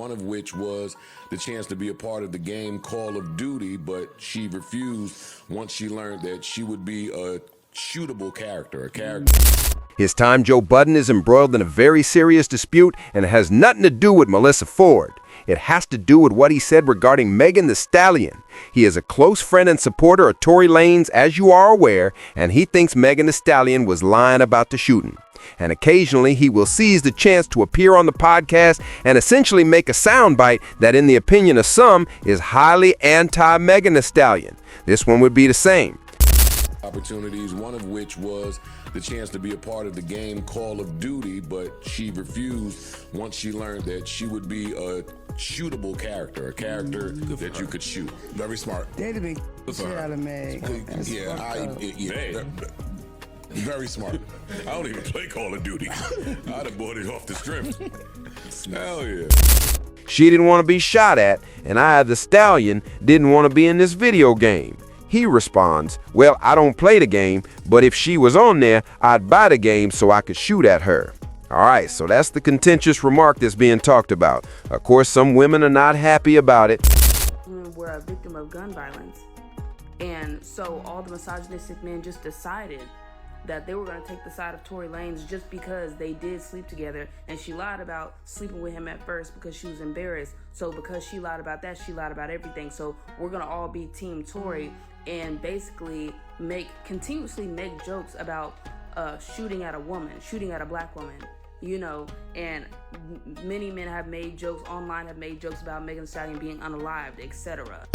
one of which was the chance to be a part of the game Call of Duty, but she refused once she learned that she would be a shootable character, His time, Joe Budden is embroiled in a very serious dispute, and it has nothing to do with Melissa Ford. It has to do with what he said regarding Megan Thee Stallion. He is a close friend and supporter of Tory Lanez, as you are aware, and he thinks Megan Thee Stallion was lying about the shooting. And occasionally he will seize the chance to appear on the podcast and essentially make a soundbite that, in the opinion of some, is highly anti-Megan Thee Stallion. This one would be the same. opportunities, one of which was the chance to be a part of the game Call of Duty, but she refused once she learned that she would be a shootable character, a character that you could shoot. Very smart. They'd have been shit out of Meg. Very smart. I don't even play Call of Duty. I'd have bought it off the strip. Hell yeah. She didn't want to be shot at, and I, the Stallion, didn't want to be in this video game. He responds, well, I don't play the game, but if she was on there, I'd buy the game so I could shoot at her. All right, so that's the contentious remark that's being talked about. Of course, some women are not happy about it. Women were a victim of gun violence. And so all the misogynistic men just decided that they were going to take the side of Tory Lanez just because they did sleep together, and she lied about sleeping with him at first because she was embarrassed. So because she lied about that, she lied about everything. So we're going to all be Team Tory and basically continuously make jokes about shooting at a woman, shooting at a black woman, you know. And many men have made jokes online, have made jokes about Megan Thee Stallion being unalived, etc.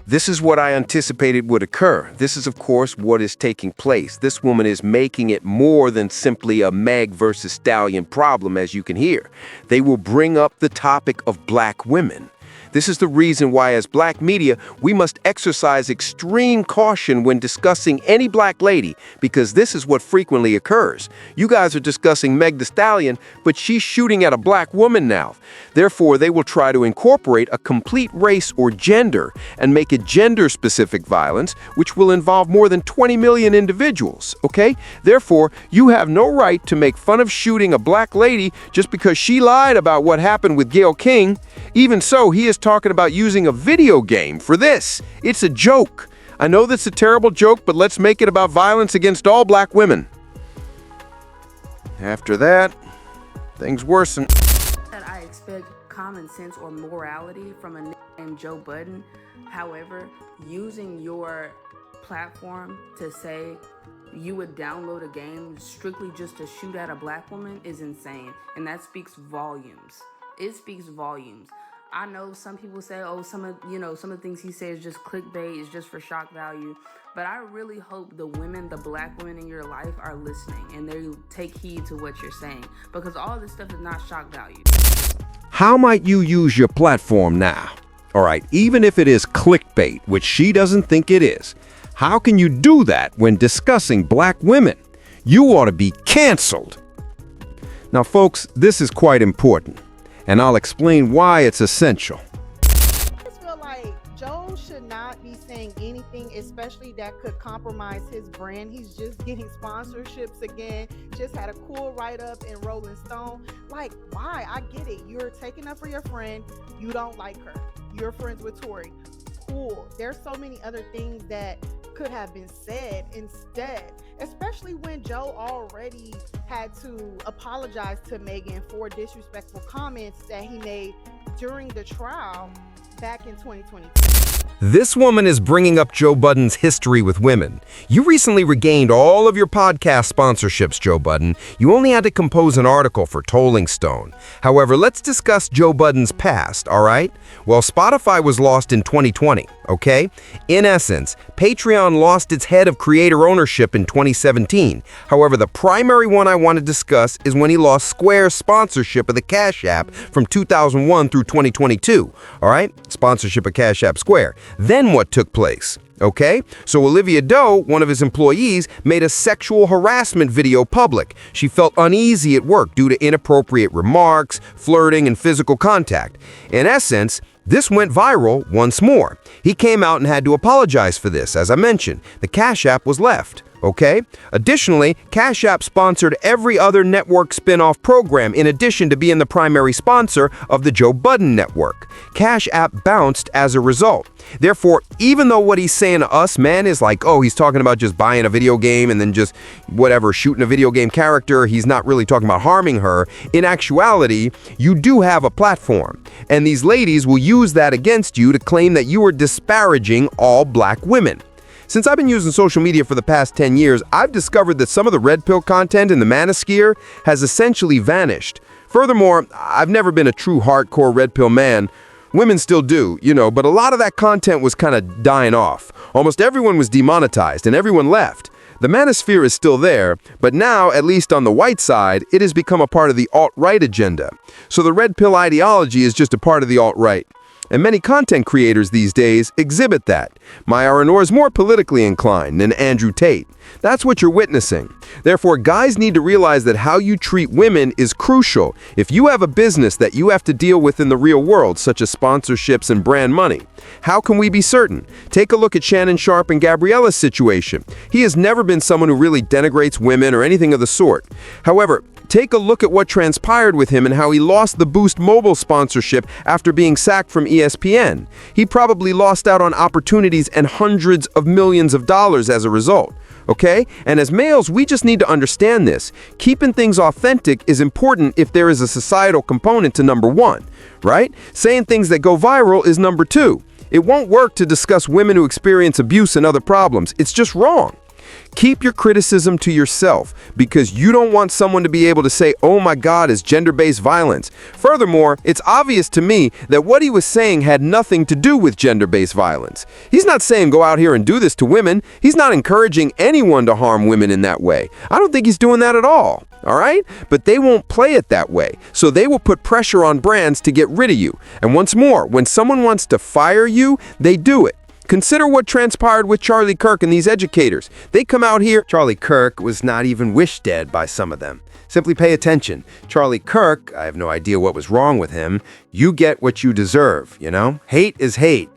This is what I anticipated would occur. This is, of course, what is taking place. This woman is making it more than simply a Meg versus Stallion problem, as you can hear. They will bring up the topic of black women. This is the reason why, as black media, we must exercise extreme caution when discussing any black lady, because this is what frequently occurs. You guys are discussing Meg Thee Stallion, but she's shooting at a black woman now. Therefore, they will try to incorporate a complete race or gender and make it gender-specific violence, which will involve more than 20 million individuals, okay? Therefore, you have no right to make fun of shooting a black lady just because she lied about what happened with Gayle King. Even so, he is talking about using a video game for this. It's a joke. I know that's a terrible joke, but let's make it about violence against all black women. After that, things worsen. I expect common sense or morality from a nigga named Joe Budden. However, using your platform to say you would download a game strictly just to shoot at a black woman is insane, and that speaks volumes. It speaks volumes. I know some people say, oh, some of the things he says is just clickbait, is just for shock value. But I really hope the black women in your life are listening and they take heed to what you're saying, because all this stuff is not shock value. How might you use your platform now? All right, even if it is clickbait, which she doesn't think it is, how can you do that when discussing black women? You ought to be canceled. Now, folks, this is quite important, and I'll explain why it's essential. I just feel like Joe should not be saying anything, especially that could compromise his brand. He's just getting sponsorships again. Just had a cool write-up in Rolling Stone. Like, why? I get it. You're taking up for your friend. You don't like her. You're friends with Tory. Cool. There's so many other things that could have been said instead, especially when Joe already had to apologize to Megan for disrespectful comments that he made during the trial back in 2022. This woman is bringing up Joe Budden's history with women. You recently regained all of your podcast sponsorships, Joe Budden. You only had to compose an article for Tolling Stone. However, let's discuss Joe Budden's past, all right? Well, Spotify was lost in 2020, okay? In essence, Patreon lost its head of creator ownership in 2017. However, the primary one I want to discuss is when he lost Square's sponsorship of the Cash App from 2001 through 2022, all right? Sponsorship of Cash App Square. Then what took place? Okay, so Olivia Doe, one of his employees, made a sexual harassment video public. She felt uneasy at work due to inappropriate remarks, flirting, and physical contact. In essence, this went viral once more. He came out and had to apologize for this. As I mentioned, the Cash App was left. Okay? Additionally, Cash App sponsored every other network spin-off program in addition to being the primary sponsor of the Joe Budden network. Cash App bounced as a result. Therefore, even though what he's saying to us, man, is like, oh, he's talking about just buying a video game and then just whatever, shooting a video game character, he's not really talking about harming her. In actuality, you do have a platform, and these ladies will use that against you to claim that you are disparaging all black women. Since I've been using social media for the past 10 years, I've discovered that some of the red pill content in the manosphere has essentially vanished. Furthermore, I've never been a true hardcore red pill man. Women still do, but a lot of that content was kind of dying off. Almost everyone was demonetized and everyone left. The manosphere is still there, but now, at least on the white side, it has become a part of the alt-right agenda. So the red pill ideology is just a part of the alt-right. And many content creators these days exhibit that. Maya Aranor is more politically inclined than Andrew Tate. That's what you're witnessing. Therefore, guys need to realize that how you treat women is crucial if you have a business that you have to deal with in the real world, such as sponsorships and brand money. How can we be certain? Take a look at Shannon Sharpe and Gabriella's situation. He has never been someone who really denigrates women or anything of the sort. However, take a look at what transpired with him and how he lost the Boost Mobile sponsorship after being sacked from ESPN. He probably lost out on opportunities and hundreds of millions of dollars as a result. Okay? And as males, we just need to understand this. Keeping things authentic is important if there is a societal component to number one, right? Saying things that go viral is number two. It won't work to discuss women who experience abuse and other problems. It's just wrong. Keep your criticism to yourself because you don't want someone to be able to say, oh my God, it's gender-based violence. Furthermore, it's obvious to me that what he was saying had nothing to do with gender-based violence. He's not saying go out here and do this to women. He's not encouraging anyone to harm women in that way. I don't think he's doing that at all. All right? But they won't play it that way. So they will put pressure on brands to get rid of you. And once more, when someone wants to fire you, they do it. Consider what transpired with Charlie Kirk and these educators. They come out here. Charlie Kirk was not even wished dead by some of them. Simply pay attention. Charlie Kirk, I have no idea what was wrong with him. You get what you deserve, Hate is hate,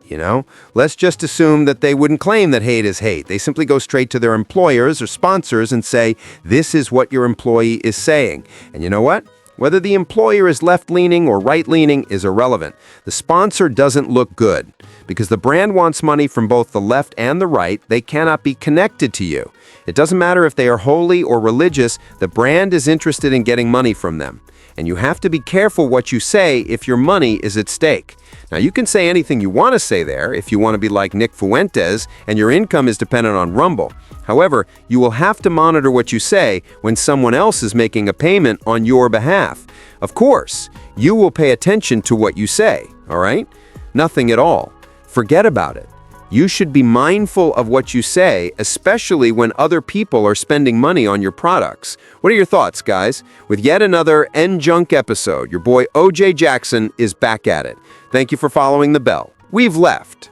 Let's just assume that they wouldn't claim that hate is hate. They simply go straight to their employers or sponsors and say, this is what your employee is saying. And you know what? Whether the employer is left-leaning or right-leaning is irrelevant. The sponsor doesn't look good. Because the brand wants money from both the left and the right, they cannot be connected to you. It doesn't matter if they are holy or religious, the brand is interested in getting money from them. And you have to be careful what you say if your money is at stake. Now, you can say anything you want to say there if you want to be like Nick Fuentes and your income is dependent on Rumble. However, you will have to monitor what you say when someone else is making a payment on your behalf. Of course, you will pay attention to what you say, all right? Nothing at all. Forget about it. You should be mindful of what you say, especially when other people are spending money on your products. What are your thoughts, guys? With yet another N-Junk episode, your boy OJ Jackson is back at it. Thank you for following the bell. We've left.